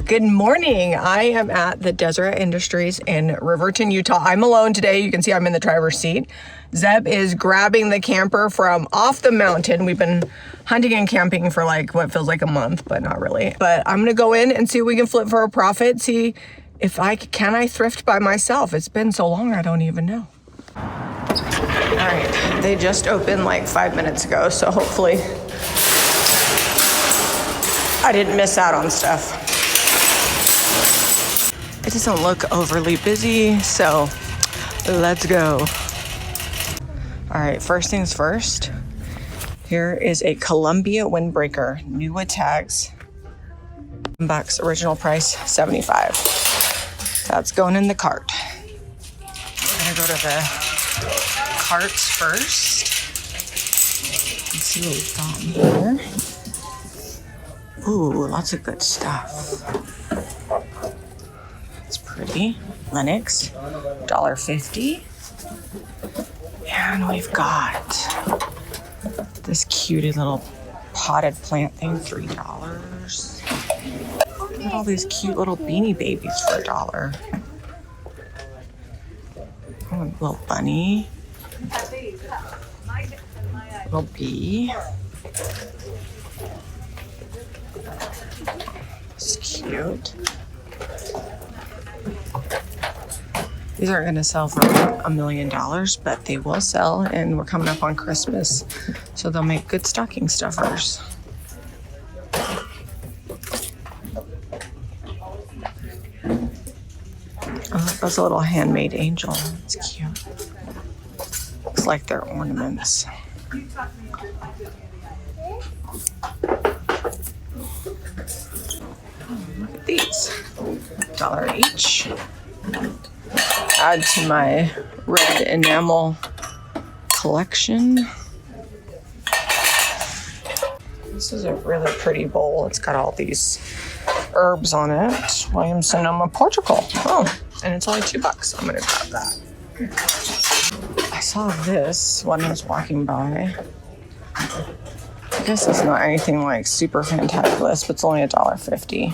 Good morning. I am at the Deseret Industries in Riverton, Utah. I'm alone today. You can see I'm in the driver's seat. Zeb is grabbing the camper from off the mountain. We've been hunting and camping for like what feels like a month, but not really. But I'm gonna go in and see what we can flip for a profit. See if I can thrift by myself. It's been so long, I don't even know. All right, they just opened like 5 minutes ago, so hopefully I didn't miss out on stuff. It doesn't look overly busy, so let's go. All right, first things first. Here is a Columbia windbreaker, new with tags. $10, original price $75. That's going in the cart. We're gonna go to the carts first. Let's see what we've got here. Ooh, lots of good stuff. It's pretty. Lennox, $1.50. And we've got this cutie little potted plant thing, $3. Look at all these cute little beanie babies for $1. Oh, a little bunny. Little bee. It's cute. These aren't going to sell for $1 million, but they will sell, and we're coming up on Christmas, so they'll make good stocking stuffers. Oh, that's a little handmade angel. It's cute. Looks like they're ornaments. Look at these. $1 each. Add to my red enamel collection. This is a really pretty bowl. It's got all these herbs on it. William Sonoma, Portugal. Oh, and it's only $2. I'm gonna grab that. I saw this when I was walking by. I guess it's not anything like super fantabulous, but it's only $1.50.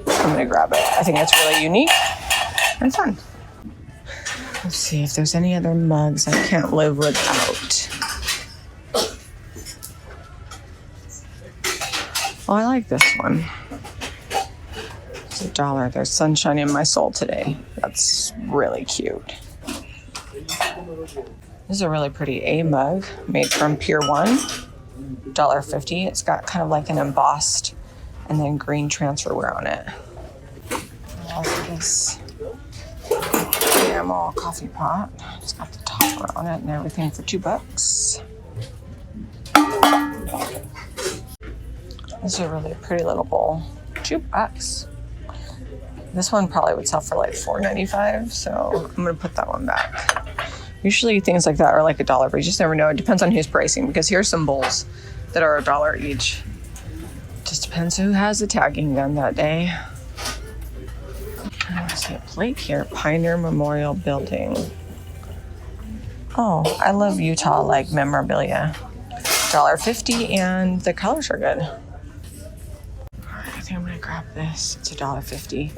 I'm gonna grab it. I think it's really unique and fun. Let's see if there's any other mugs I can't live without. Oh, I like this one. It's $1. There's sunshine in my soul today. That's really cute. This is a really pretty A mug made from Pier 1. $1.50. It's got kind of like an embossed and then green transferware on it. Also this enamel coffee pot. It's got the topper on it and everything for $2. This is a really pretty little bowl. $2. This one probably would sell for like $4.95, so I'm gonna put that one back. Usually things like that are like $1, but you just never know. It depends on who's pricing, because here's some bowls that are $1 each. Just depends who has the tagging gun that day. I see a plate here, Pioneer Memorial Building. Oh, I love Utah like memorabilia. $1.50, and the colors are good. All right, I think I'm gonna grab this. It's $1.50.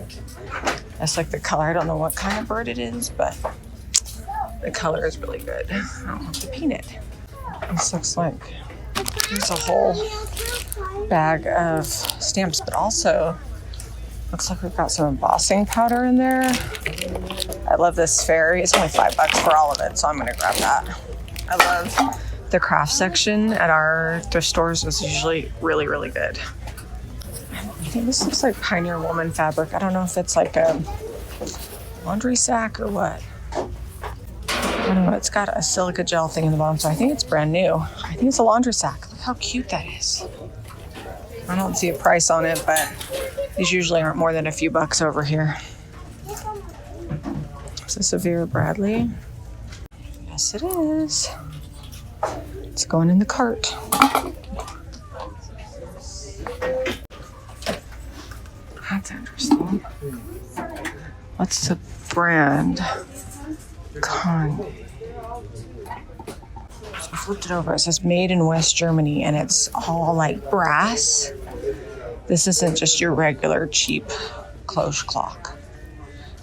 That's like the color. I don't know what kind of bird it is, but the color is really good. I don't have to paint it. This looks like there's a whole bag of stamps, but also looks like we've got some embossing powder in there. I love this fairy. It's only $5 for all of it, so I'm gonna grab that. I love the craft section at our thrift stores. Was usually really, really good. I think this looks like Pioneer Woman fabric. I don't know if it's like a laundry sack or what. I don't know. It's got a silica gel thing in the bottom, so I think it's brand new. I think it's a laundry sack. Look how cute that is. I don't see a price on it, but these usually aren't more than a few bucks over here. Is this a Vera Bradley? Yes, it is. It's going in the cart. That's interesting. What's the brand? Conde. So I flipped it over. It says made in West Germany, and it's all like brass. This isn't just your regular cheap clothes clock.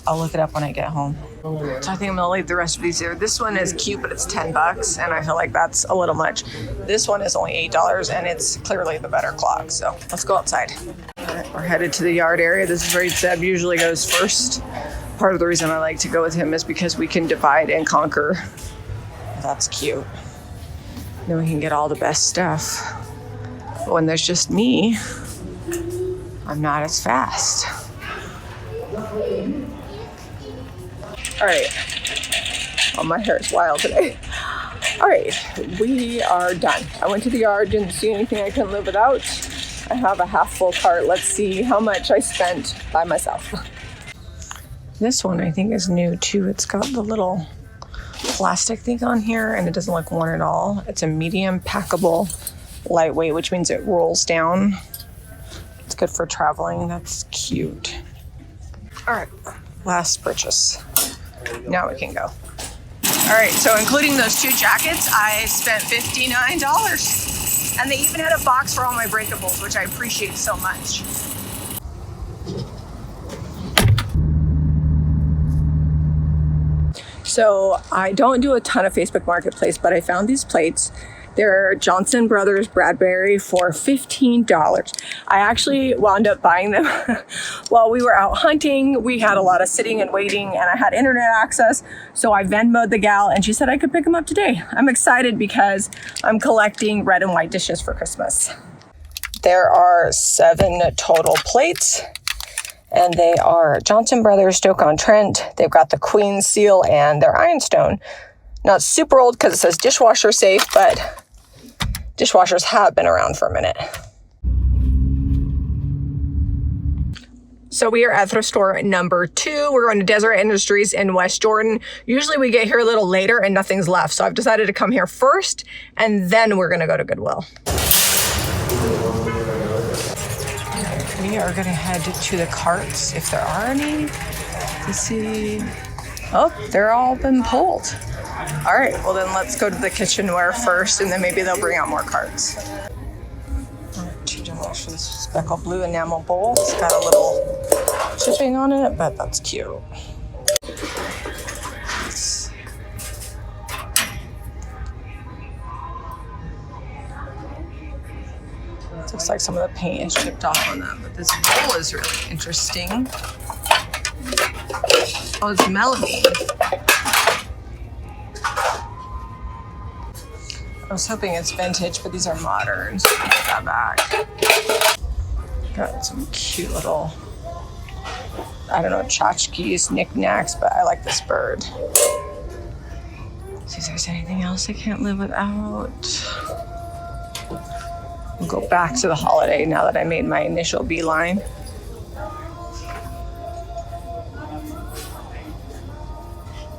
I'll look it up when I get home. So I think I'm gonna leave the rest of these here. This one is cute, but it's $10, and I feel like that's a little much. This one is only $8, and it's clearly the better clock. So let's go outside. All right, we're headed to the yard area. This is where Zeb usually goes first. Part of the reason I like to go with him is because we can divide and conquer. That's cute. Then we can get all the best stuff. But when there's just me, I'm not as fast. All right. Oh, my hair is wild today. All right, we are done. I went to the yard, didn't see anything I couldn't live without. I have a half full cart. Let's see how much I spent by myself. This one I think is new too. It's got the little plastic thing on here and it doesn't look worn at all. It's a medium packable lightweight, which means it rolls down. It's good for traveling. That's cute. All right, last purchase. Now we can go. All right, so including those 2 jackets, I spent $59. And they even had a box for all my breakables, which I appreciate so much. So I don't do a ton of Facebook Marketplace, but I found these plates. They're Johnson Brothers Bradbury for $15. I actually wound up buying them while we were out hunting. We had a lot of sitting and waiting and I had internet access. So I Venmo'd the gal and she said I could pick them up today. I'm excited because I'm collecting red and white dishes for Christmas. There are 7 total plates. And they are Johnson Brothers Stoke-on-Trent. They've got the Queen seal and they're ironstone. Not super old because it says dishwasher safe, but dishwashers have been around for a minute. So we are at thrift store number 2. We're going to Desert Industries in West Jordan. Usually we get here a little later and nothing's left. So I've decided to come here first and then we're going to go to Goodwill. We are going to head to the carts, if there are any, to see. Oh, they're all been pulled. All right, well then let's go to the kitchenware first, and then maybe they'll bring out more carts. All right, $2 for this speckle blue enamel bowl. It's got a little chipping on it, but that's cute. Looks like some of the paint is chipped off on that, but this bowl is really interesting. Oh, it's melamine. I was hoping it's vintage, but these are modern, so I put that back. Got some cute little, I don't know, tchotchkes, knickknacks, but I like this bird. See if there's anything else I can't live without. We'll go back to the holiday now that I made my initial beeline.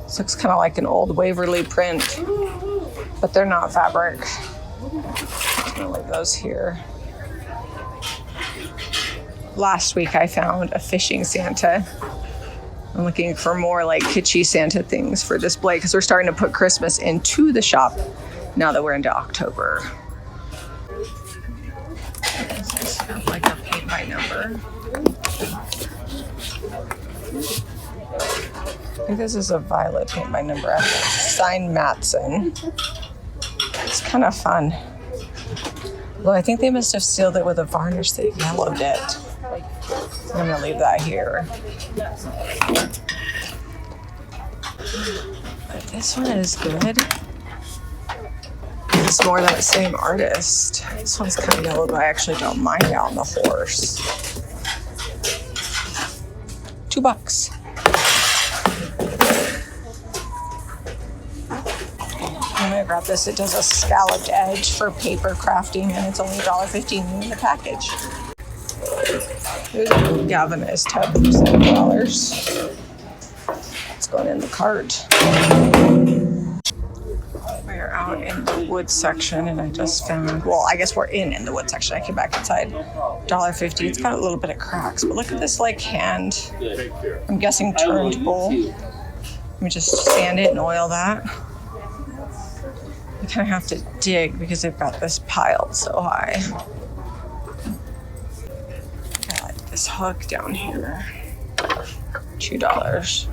This looks kind of like an old Waverly print, but they're not fabric. I'm gonna leave those here. Last week I found a fishing Santa. I'm looking for more like kitschy Santa things for display because we're starting to put Christmas into the shop now that we're into October. This is like a paint by number. I think this is a violet paint by number. Signed Matson. It's kind of fun. Well, I think they must have sealed it with a varnish that yellowed it. So I'm gonna leave that here. But this one is good. It's more than the same artist. This one's kind of yellow, but I actually don't mind out on the horse. $2. I'm gonna grab this. It does a scalloped edge for paper crafting, and it's only $1.15 in the package. There's a galvanized tub for $7. It's going in the cart. We're out in the wood section, and I just found, well, I guess we're in the wood section. I came back inside. $1.50. It's got a little bit of cracks, but look at this like hand, I'm guessing turned bowl. Let me just sand it and oil that. I kind of have to dig because they've got this piled so high. this hook down here. $2.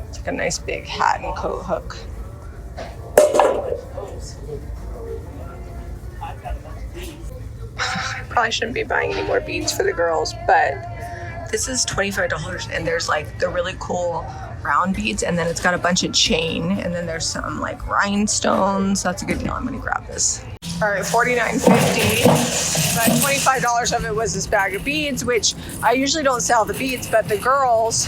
It's like a nice big hat and coat hook. I probably shouldn't be buying any more beads for the girls, but this is $25 and there's like the really cool round beads and then it's got a bunch of chain and then there's some like rhinestones. That's a good deal. I'm gonna grab this. All right, $49.50, but $25 of it was this bag of beads, which I usually don't sell the beads, but the girls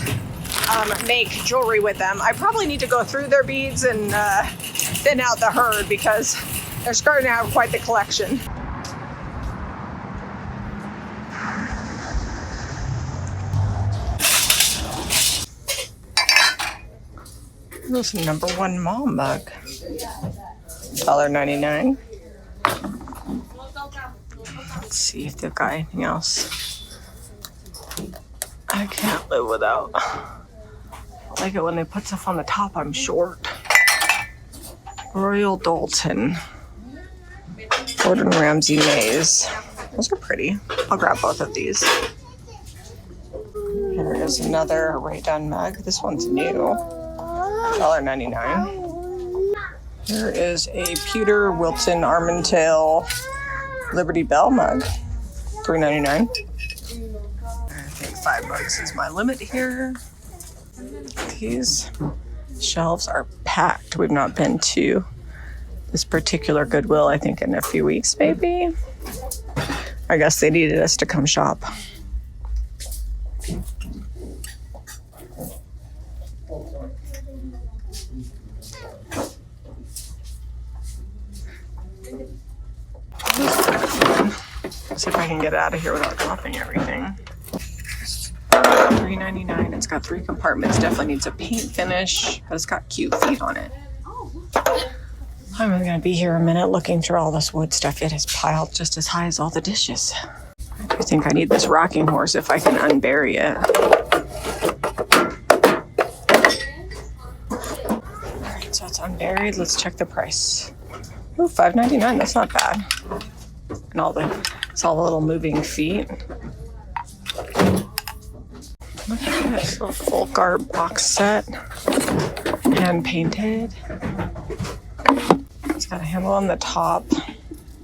make jewelry with them. I probably need to go through their beads and thin out the herd because they're starting to have quite the collection. This is number one mom mug. $1.99. Let's see if they've got anything else. I can't live without. I like it when they put stuff on the top. I'm short. Royal Dalton. Gordon Ramsay maze. Those are pretty. I'll grab both of these. Here is another Ray Dunn mug. This one's new. $1.99. Here is a pewter Wilton Armentail Liberty Bell mug. $3.99. I think $5 is my limit here. These shelves are packed. We've not been to this particular Goodwill, I think, in a few weeks, maybe. I guess they needed us to come shop. Let's see if I can get out of here without dropping everything. $3.99. It's got 3 compartments. Definitely needs a paint finish, but it's got cute feet on it. I'm going to be here a minute looking through all this wood stuff. It is piled just as high as all the dishes. I do think I need this rocking horse if I can unbury it. All right, so it's unburied. Let's check the price. Ooh, $5.99. That's not bad. And it's all the little moving feet. Look at this little full garb box set. Hand painted. It's got a handle on the top.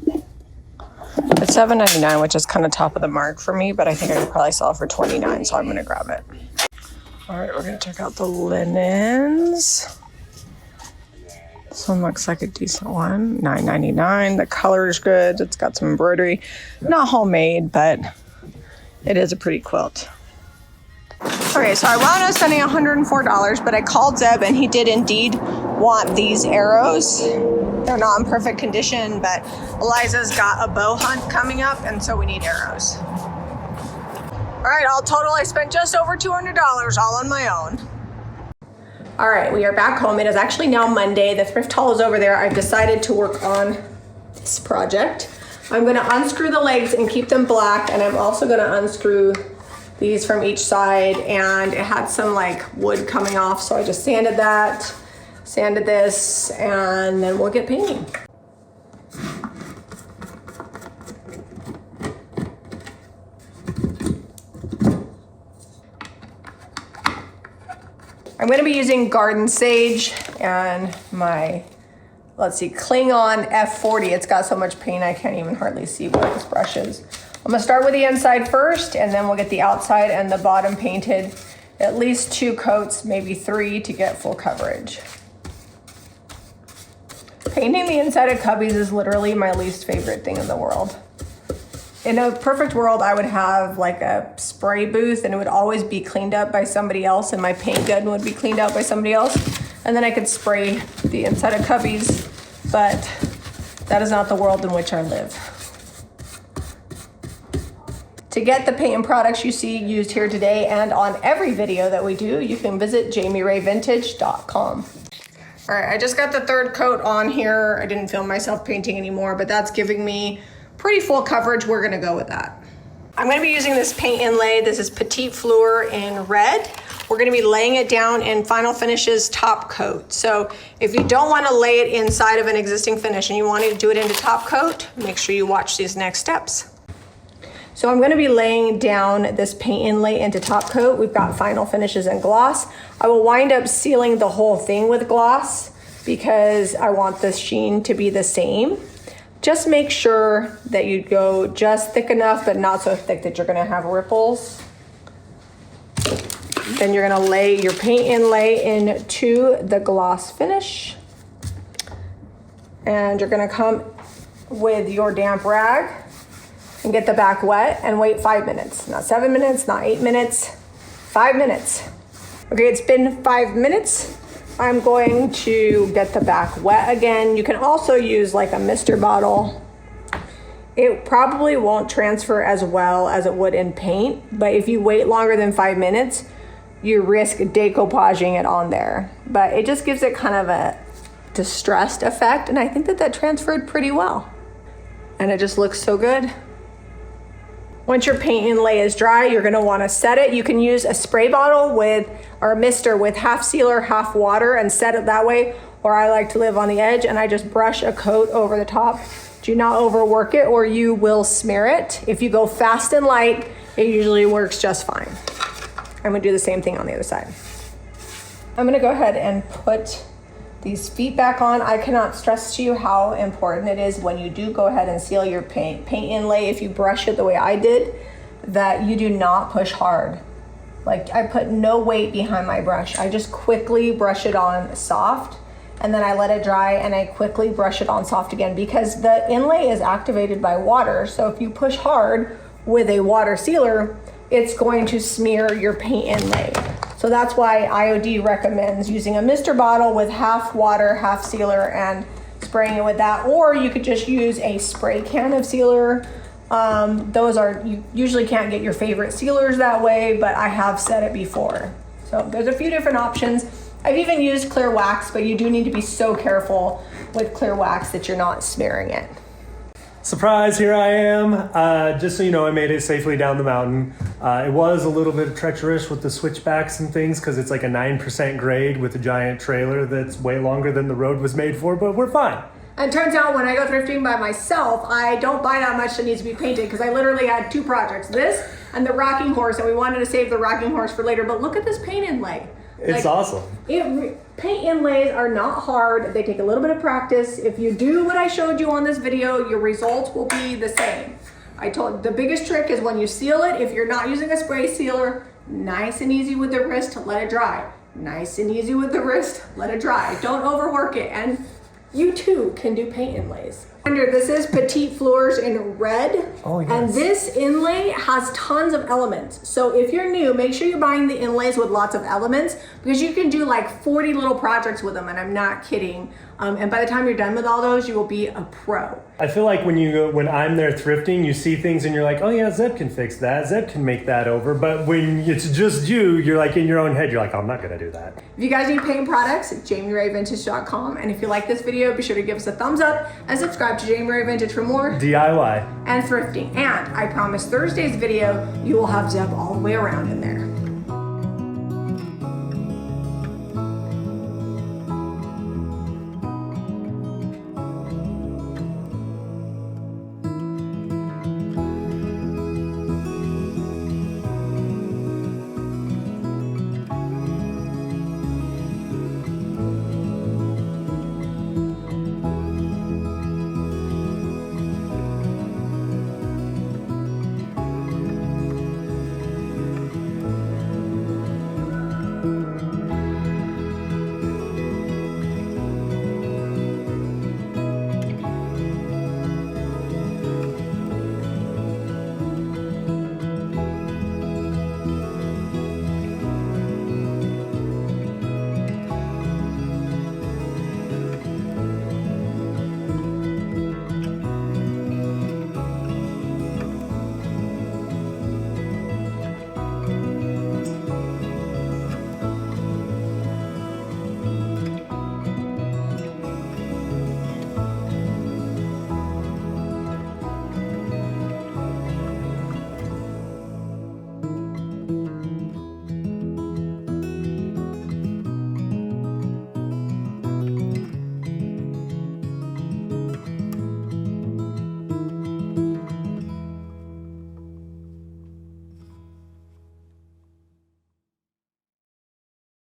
It's $7.99, which is kind of top of the mark for me, but I think I could probably sell it for $29, so I'm gonna grab it. All right, we're gonna check out the linens. This one looks like a decent one, $9.99. The color is good. It's got some embroidery. Not homemade, but it is a pretty quilt. Okay, so I wound up spending $104, but I called Zeb and he did indeed want these arrows. They're not in perfect condition, but Eliza's got a bow hunt coming up, and so we need arrows. All right, all total, I spent just over $200 all on my own. All right, we are back home. It is actually now Monday. The thrift haul is over there. I've decided to work on this project. I'm gonna unscrew the legs and keep them black, and I'm also gonna unscrew these from each side, and it had some like wood coming off, so I just sanded that, sanded this, and then we'll get painting. I'm going to be using Garden Sage and my, let's see, Klingon F40. It's got so much paint I can't even hardly see where this brush is. I'm going to start with the inside first, and then we'll get the outside and the bottom painted. At least 2 coats, maybe 3 to get full coverage. Painting the inside of cubbies is literally my least favorite thing in the world. In a perfect world, I would have like a spray booth and it would always be cleaned up by somebody else, and my paint gun would be cleaned out by somebody else. And then I could spray the inside of cubbies, but that is not the world in which I live. To get the paint and products you see used here today and on every video that we do, you can visit JamiRayVintage.com. All right, I just got the 3rd coat on here. I didn't film myself painting anymore, but that's giving me pretty full coverage. We're gonna go with that. I'm gonna be using this paint inlay. This is Petite Fleur in red. We're gonna be laying it down in Final Finishes top coat. So if you don't wanna lay it inside of an existing finish and you want to do it into top coat, make sure you watch these next steps. So I'm gonna be laying down this paint inlay into top coat. We've got final finishes and gloss. I will wind up sealing the whole thing with gloss because I want the sheen to be the same. Just make sure that you go just thick enough, but not so thick that you're gonna have ripples. Then you're gonna lay your paint inlay into the gloss finish. And you're gonna come with your damp rag and get the back wet and wait 5 minutes. Not 7 minutes, not 8 minutes, 5 minutes. Okay, it's been 5 minutes. I'm going to get the back wet again. You can also use like a mister bottle. It probably won't transfer as well as it would in paint, but if you wait longer than 5 minutes, you risk decoupaging it on there. But it just gives it kind of a distressed effect, and I think that transferred pretty well. And it just looks so good. Once your paint inlay is dry, you're gonna wanna set it. You can use a spray bottle or a mister with half sealer, half water, and set it that way, or I like to live on the edge and I just brush a coat over the top. Do not overwork it or you will smear it. If you go fast and light, it usually works just fine. I'm gonna do the same thing on the other side. I'm gonna go ahead and put these feet back on. I cannot stress to you how important it is when you do go ahead and seal your paint inlay, if you brush it the way I did, that you do not push hard. Like, I put no weight behind my brush. I just quickly brush it on soft, and then I let it dry and I quickly brush it on soft again, because the inlay is activated by water. So if you push hard with a water sealer, it's going to smear your paint inlay. So that's why IOD recommends using a mister bottle with half water, half sealer, and spraying it with that. Or you could just use a spray can of sealer. You usually can't get your favorite sealers that way, but I have said it before. So there's a few different options. I've even used clear wax, but you do need to be so careful with clear wax that you're not smearing it. Surprise, here I am. Just so you know, I made it safely down the mountain. It was a little bit treacherous with the switchbacks and things because it's like a 9% grade with a giant trailer that's way longer than the road was made for, but we're fine. And turns out when I go thrifting by myself, I don't buy that much that needs to be painted because I literally had 2 projects, this and the rocking horse, and we wanted to save the rocking horse for later, but look at this paint inlay. It's awesome. Paint inlays are not hard. They take a little bit of practice. If you do what I showed you on this video, your results will be the same. The biggest trick is when you seal it, if you're not using a spray sealer, nice and easy with the wrist, let it dry. Nice and easy with the wrist, let it dry. Don't overwork it, and you too can do paint inlays. This is Petite Floors in red. Oh, yes. And this inlay has tons of elements. So if you're new, make sure you're buying the inlays with lots of elements, because you can do like 40 little projects with them, and I'm not kidding. And by the time you're done with all those, you will be a pro. I feel like when I'm there thrifting, you see things and you're like, oh yeah, Zeb can fix that. Zeb can make that over. But when it's just you're like in your own head, you're like, oh, I'm not gonna do that. If you guys need paint products, JamiRayVintage.com. And if you like this video, be sure to give us a thumbs up and subscribe to Jami Ray Vintage for more DIY and thrifting. And I promise Thursday's video, you will have Zeb all the way around in there.